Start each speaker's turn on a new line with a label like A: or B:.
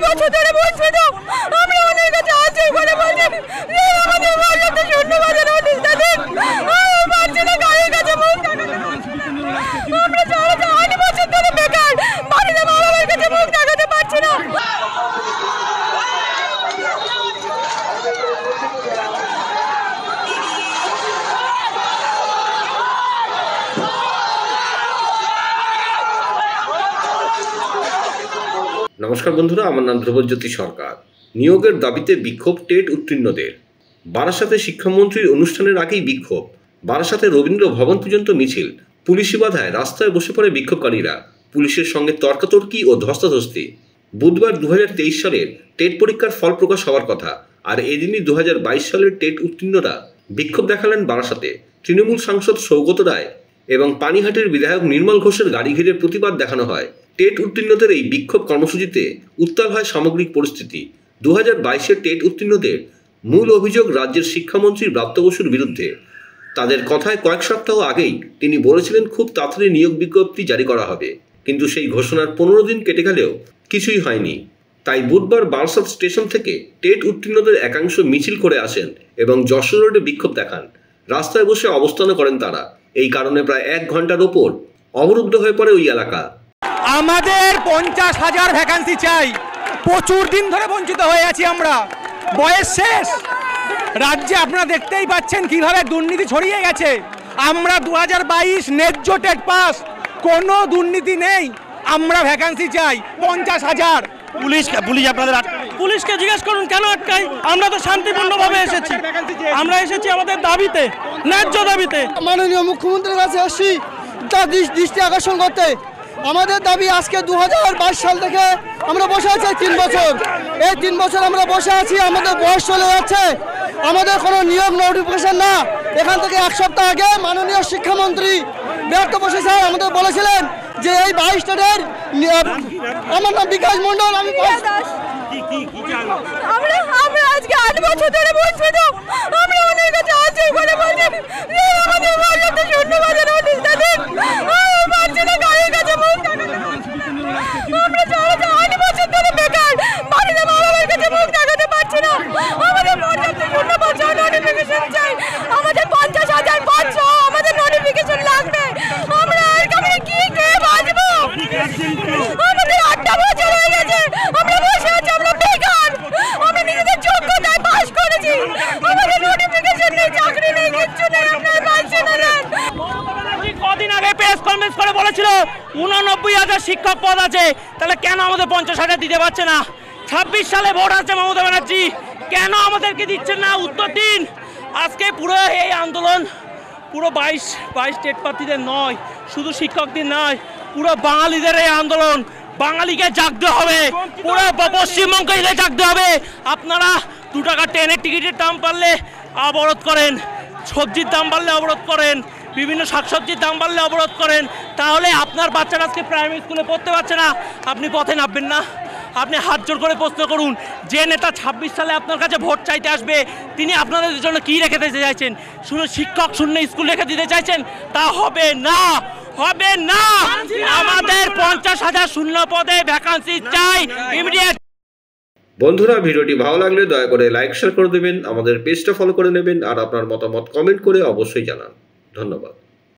A: বছর ধরে বঞ্চিত। আমরা ওনার কাছে আছি বলে বলছি আমাদের বলতে শূন্যবাদের নোটিশ দেন। পারছি না গাড়ির কাছে মুখ দেখাতে। আমরা 8 বছর ধরে বেকার, বাড়িতে মা বাবার কাছে মুখ দেখাতে পারছি না।
B: নমস্কার বন্ধুরা, আমার নাম ধ্রুবজ্যোতি সরকার। নিয়োগের দাবিতে বিক্ষোভ টেট উত্তীর্ণদের। বারাসাতে শিক্ষামন্ত্রীর অনুষ্ঠানের আগেই বিক্ষোভ। বারাসাতে রবীন্দ্র ভবন পর্যন্ত মিছিল। পুলিশি বাধায় রাস্তায় বসে পড়ে বিক্ষোভকারীরা। পুলিশের সঙ্গে তর্কাতর্কি ও ধস্তাধস্তি। বুধবার 2023 সালের টেট পরীক্ষার ফল প্রকাশ হওয়ার কথা, আর এদিনই 2022 সালের টেট উত্তীর্ণরা বিক্ষোভ দেখালেন বারাসাতে। তৃণমূল সাংসদ সৌগত রায় এবং পানিহাটির বিধায়ক নির্মল ঘোষের গাড়ি ঘিরে প্রতিবাদ দেখানো হয়। টেট উত্তীর্ণদের এই বিক্ষোভ কর্মসূচিতে উত্তাল হয় সামগ্রিক পরিস্থিতি। 2022-এর টেট উত্তীর্ণদের মূল অভিযোগ রাজ্যের শিক্ষামন্ত্রী ব্রাত্য বসুর বিরুদ্ধে। তাদের কথায় কয়েক সপ্তাহ আগেই তিনি বলেছিলেন খুব তাড়াতাড়ি নিয়োগ বিজ্ঞপ্তি জারি করা হবে, কিন্তু সেই ঘোষণার 15 দিন কেটে গেলেও কিছুই হয়নি। তাই বুধবার বারাসাত স্টেশন থেকে টেট উত্তীর্ণদের একাংশ মিছিল করে আসেন এবং যশোর রোডে বিক্ষোভ দেখান। রাস্তায় বসে অবস্থানও করেন তারা। এই কারণে প্রায় 1 ঘন্টার ওপর অবরুদ্ধ হয়ে পড়ে ওই এলাকা।
C: আমাদের 50,000 ভ্যাকান্সি চাই। প্রচুর দিন ধরে বঞ্চিত হয়ে আছি আমরা। বয়স শেষ। রাজ্যে আপনারা দেখতেই পাচ্ছেন কিভাবে দুর্নীতি ছড়িয়ে গেছে। আমরা 2022 ন্যায্য টেট পাস, কোনো দুর্নীতি নেই। আমরা ভ্যাকান্সি চাই 50,000।
D: পুলিশ আপনাদের পুলিশকে জিজ্ঞেস করুন কেন আটকাই। আমরা তো শান্তিপূর্ণভাবে এসেছি। আমরা এসেছি আমাদের দাবিতে, ন্যায্য দাবিতে।
E: মাননীয় মুখ্যমন্ত্রীর কাছে আসছি তার দৃষ্টি আকর্ষণ করতে। আমাদের দাবি আজকে 2022 সাল থেকে আমরা বসে আছি 3 বছর। এই 3 বছর আমরা বসে আছি, আমাদের বয়স চলে যাচ্ছে। আমাদের কোনো নিয়োগ নোটিফিকেশন না। এখান থেকে 1 সপ্তাহ আগে মাননীয় শিক্ষামন্ত্রী ব্রাত্য বসু স্যার আমাদের বলেছিলেন যে এই 22 টেটের, আমার নাম বিকাশ মণ্ডল, আমি
A: আমরা আজকে 8 বছর ধরে বঞ্চিত। আমরা ওনার কাছে আছি বলে বলছি আমাদের বলতে শূন্যবাদের নোটিশ দেন। পারছি না গাড়ির কাছে মুখ দেখাতে। আমরা 8 বছর ধরে বেকার, বাড়িতে মা বাবার কাছে মুখ দেখাতে পারছি না। আমাদের পর্যাপ্ত শূন্যবাদ নোটিফিকেশন চাই। আমাদের 50,500 আমাদের নোটিফিকেশন লাগবে। আমরা আর কেমন কি খেয়ে বাঁচবো? আমাদের 8টা বছর হয়ে গেছে আমরা বসে আছি, আমরা বেকার। আমরা নিজেদের যোগ্যতায় পাস করেছি, আমাদের নোটিফিকেশন নেই, চাকরি নেই, কিচ্ছু নেই। আপনারা পাচ্ছেন না।
D: কদিন আগে প্রেস কনফারেন্স করে বলেছিল 89,000 শিক্ষক পদ আছে, তাহলে কেন আমাদের 50,000 দিতে পারছে না? 26 সালে ভোট আছে মমতা ব্যানার্জি, কেন আমাদেরকে দিচ্ছেন না? উত্তর দিন। আজকে পুরো এই আন্দোলন পুরো 22 টেট প্রার্থীদের নয়, শুধু শিক্ষকদের নয়, পুরো বাঙালিদের এই আন্দোলন। বাঙালিকে জাগতে হবে, পুরো পশ্চিমবঙ্গে জাগতে হবে। আপনারা 2 টাকা ট্রেনের টিকিটের দাম বাড়লে অবরোধ করেন, সবজির দাম বাড়লে অবরোধ করেন, বিভিন্ন শাকসবজির দাম বাড়লে অবরোধ করেন, তাহলে আপনার বাচ্চারা আজকে প্রাইমারি স্কুলে পড়তে পারছে না, আপনি পথে নামবেন না? আপনি হাত জোর করে প্রশ্ন করুন, যে নেতা 26 সালে আপনার কাছে ভোট চাইতে আসবে তিনি আপনাদের জন্য কি রেখে দিতে চাইছেন? শুধু শিক্ষক শূন্য স্কুল রেখে দিতে চাইছেন? তা হবে না, হবে না। আমাদের 50,000 শূন্য পদে ভ্যাকান্সি চাই ইমিডিয়েট।
B: বন্ধুরা, ভিডিওটি ভালো লাগলে দয়া করে লাইক শেয়ার করে দেবেন, আমাদের পেজটা ফলো করে নেবেন, আর আপনার মতামত কমেন্ট করে অবশ্যই জানান। ধন্যবাদ।